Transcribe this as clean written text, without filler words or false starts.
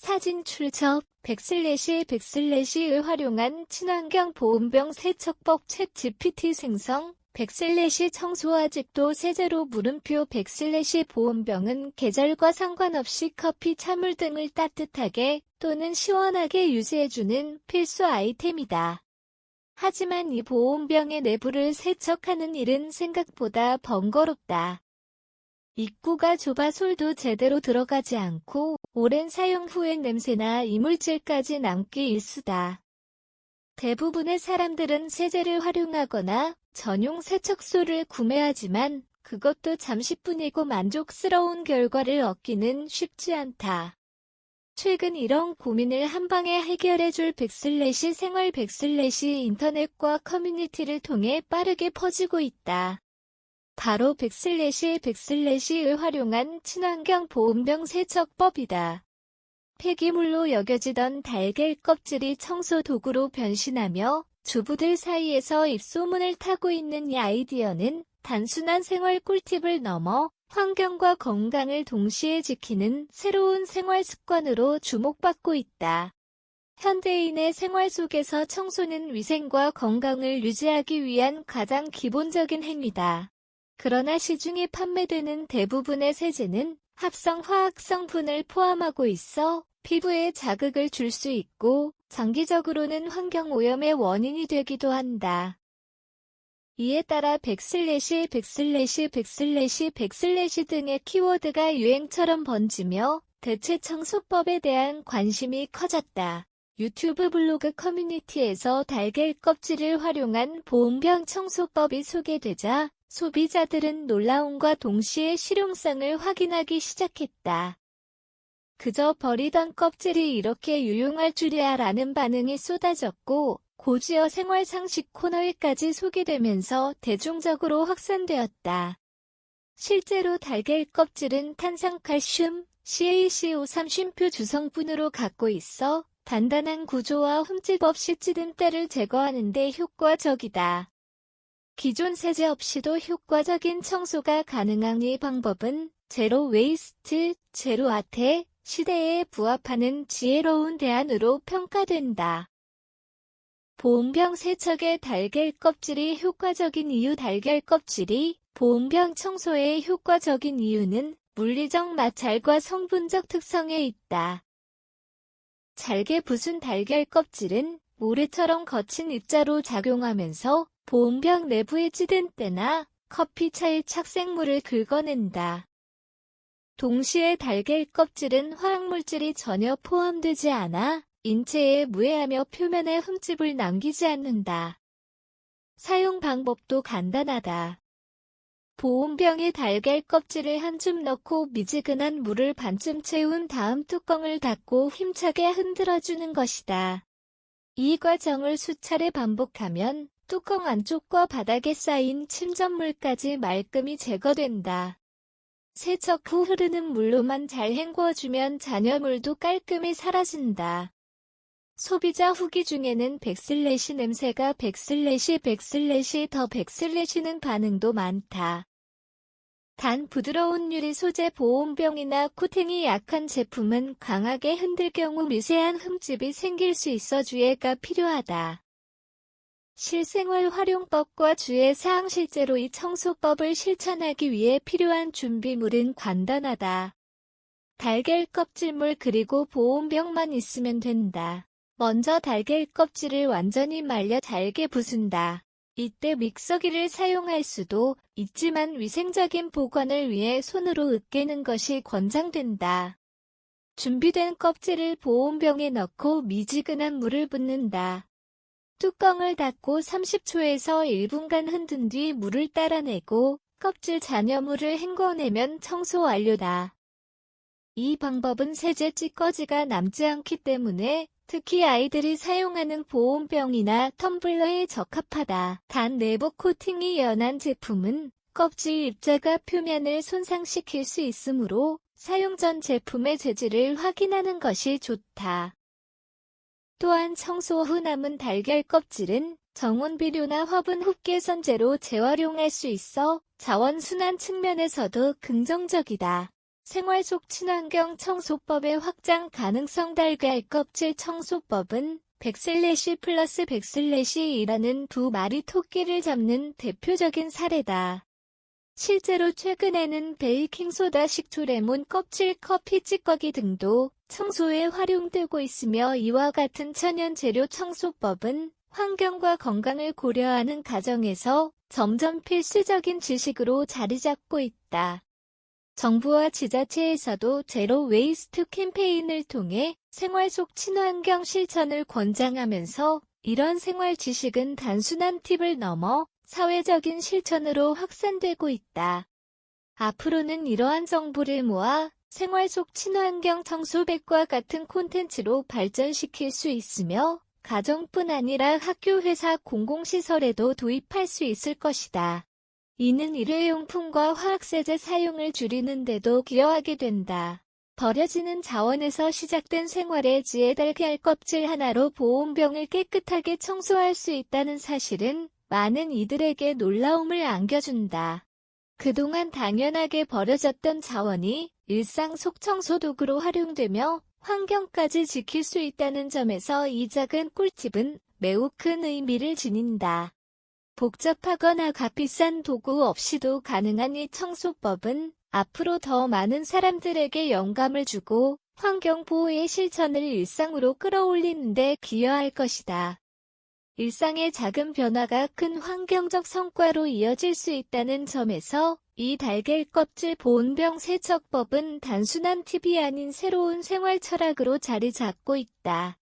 사진 출처 백슬래시을 활용한 친환경 보온병 세척법 챗GPT 생성 청소 아직도 세제로 물음표 보온병은 계절과 상관없이 커피, 차물 등을 따뜻하게 또는 시원하게 유지해주는 필수 아이템이다. 하지만 이 보온병의 내부를 세척하는 일은 생각보다 번거롭다. 입구가 좁아 솔도 제대로 들어가지 않고 오랜 사용 후엔 냄새나 이물질까지 남기 일쑤다. 대부분의 사람들은 세제를 활용하거나 전용 세척소를 구매하지만 그것도 잠시뿐이고 만족스러운 결과를 얻기는 쉽지 않다. 최근 이런 고민을 한방에 해결해줄 생활 인터넷과 커뮤니티를 통해 빠르게 퍼지고 있다. 바로 을 활용한 친환경 보온병 세척법이다. 폐기물로 여겨지던 달걀 껍질이 청소 도구로 변신하며 주부들 사이에서 입소문을 타고 있는 이 아이디어는 단순한 생활 꿀팁을 넘어 환경과 건강을 동시에 지키는 새로운 생활 습관으로 주목받고 있다. 현대인의 생활 속에서 청소는 위생과 건강을 유지하기 위한 가장 기본적인 행위다. 그러나 시중에 판매되는 대부분의 세제는 합성 화학 성분을 포함하고 있어 피부에 자극을 줄 수 있고 장기적으로는 환경 오염의 원인이 되기도 한다. 이에 따라 백슬래시 등의 키워드가 유행처럼 번지며 대체 청소법에 대한 관심이 커졌다. 유튜브 블로그 커뮤니티에서 달걀 껍질을 활용한 보온병 청소법이 소개되자 소비자들은 놀라움과 동시에 실용성을 확인하기 시작했다. 그저 버리던 껍질이 이렇게 유용할 줄이야 라는 반응이 쏟아졌고 고지어 생활상식 코너에까지 소개되면서 대중적으로 확산되었다. 실제로 달걀 껍질은 탄산칼슘, CaCO3 쉼표 주성분으로 갖고 있어 단단한 구조와 흠집 없이 찌든 때를 제거하는 데 효과적이다. 기존 세제 없이도 효과적인 청소가 가능한 이 방법은 제로 웨이스트, 제로 아트 시대에 부합하는 지혜로운 대안으로 평가된다. 보온병 세척에 달걀 껍질이 효과적인 이유 달걀 껍질이 보온병 청소에 효과적인 이유는 물리적 마찰과 성분적 특성에 있다. 잘게 부순 달걀 껍질은 모래처럼 거친 입자로 작용하면서 보온병 내부에 찌든 때나 커피차의 착색물을 긁어낸다. 동시에 달걀 껍질은 화학물질이 전혀 포함되지 않아 인체에 무해하며 표면에 흠집을 남기지 않는다. 사용 방법도 간단하다. 보온병에 달걀 껍질을 한 줌 넣고 미지근한 물을 반쯤 채운 다음 뚜껑을 닫고 힘차게 흔들어주는 것이다. 이 과정을 수차례 반복하면 뚜껑 안쪽과 바닥에 쌓인 침전물까지 말끔히 제거된다. 세척 후 흐르는 물로만 잘 헹궈주면 잔여물도 깔끔히 사라진다. 소비자 후기 중에는 백슬래시 냄새가 백슬래시는 반응도 많다. 단 부드러운 유리 소재 보온병이나 코팅이 약한 제품은 강하게 흔들 경우 미세한 흠집이 생길 수 있어 주의가 필요하다. 실생활 활용법과 주의사항 실제로 이 청소법을 실천하기 위해 필요한 준비물은 간단하다. 달걀 껍질물 그리고 보온병만 있으면 된다. 먼저 달걀 껍질을 완전히 말려 잘게 부순다. 이때 믹서기를 사용할 수도 있지만 위생적인 보관을 위해 손으로 으깨는 것이 권장된다. 준비된 껍질을 보온병에 넣고 미지근한 물을 붓는다. 뚜껑을 닫고 30초에서 1분간 흔든 뒤 물을 따라내고 껍질 잔여물을 헹궈내면 청소 완료다. 이 방법은 세제 찌꺼기가 남지 않기 때문에 특히 아이들이 사용하는 보온병이나 텀블러에 적합하다. 단 내부 코팅이 연한 제품은 껍질 입자가 표면을 손상시킬 수 있으므로 사용 전 제품의 재질을 확인하는 것이 좋다. 또한 청소 후 남은 달걀 껍질은 정원 비료나 화분 흡기선제로 재활용할 수 있어 자원순환 측면에서도 긍정적이다. 생활 속 친환경 청소법의 확장 가능성. 달걀 껍질 청소법은 100/+100/2라는 두 마리 토끼를 잡는 대표적인 사례다. 실제로 최근에는 베이킹소다, 식초, 레몬 껍질, 커피 찌꺼기 등도 청소에 활용되고 있으며, 이와 같은 천연 재료 청소법은 환경과 건강을 고려하는 가정에서 점점 필수적인 지식으로 자리 잡고 있다. 정부와 지자체에서도 제로 웨이스트 캠페인을 통해 생활 속 친환경 실천을 권장하면서, 이런 생활 지식은 단순한 팁을 넘어 사회적인 실천으로 확산되고 있다. 앞으로는 이러한 정보를 모아 생활 속 친환경 청소백과 같은 콘텐츠로 발전시킬 수 있으며, 가정뿐 아니라 학교, 회사, 공공시설에도 도입할 수 있을 것이다. 이는 일회용품과 화학세제 사용을 줄이는 데도 기여하게 된다. 버려지는 자원에서 시작된 생활의 지혜. 달걀 껍질 하나로 보온병을 깨끗하게 청소할 수 있다는 사실은 많은 이들에게 놀라움을 안겨준다. 그동안 당연하게 버려졌던 자원이 일상 속 청소 도구로 활용되며 환경까지 지킬 수 있다는 점에서 이 작은 꿀팁은 매우 큰 의미를 지닌다. 복잡하거나 값비싼 도구 없이도 가능한 이 청소법은 앞으로 더 많은 사람들에게 영감을 주고 환경보호의 실천을 일상으로 끌어올리는 데 기여할 것이다. 일상의 작은 변화가 큰 환경적 성과로 이어질 수 있다는 점에서 이 달걀 껍질 보온병 세척법은 단순한 팁이 아닌 새로운 생활 철학으로 자리 잡고 있다.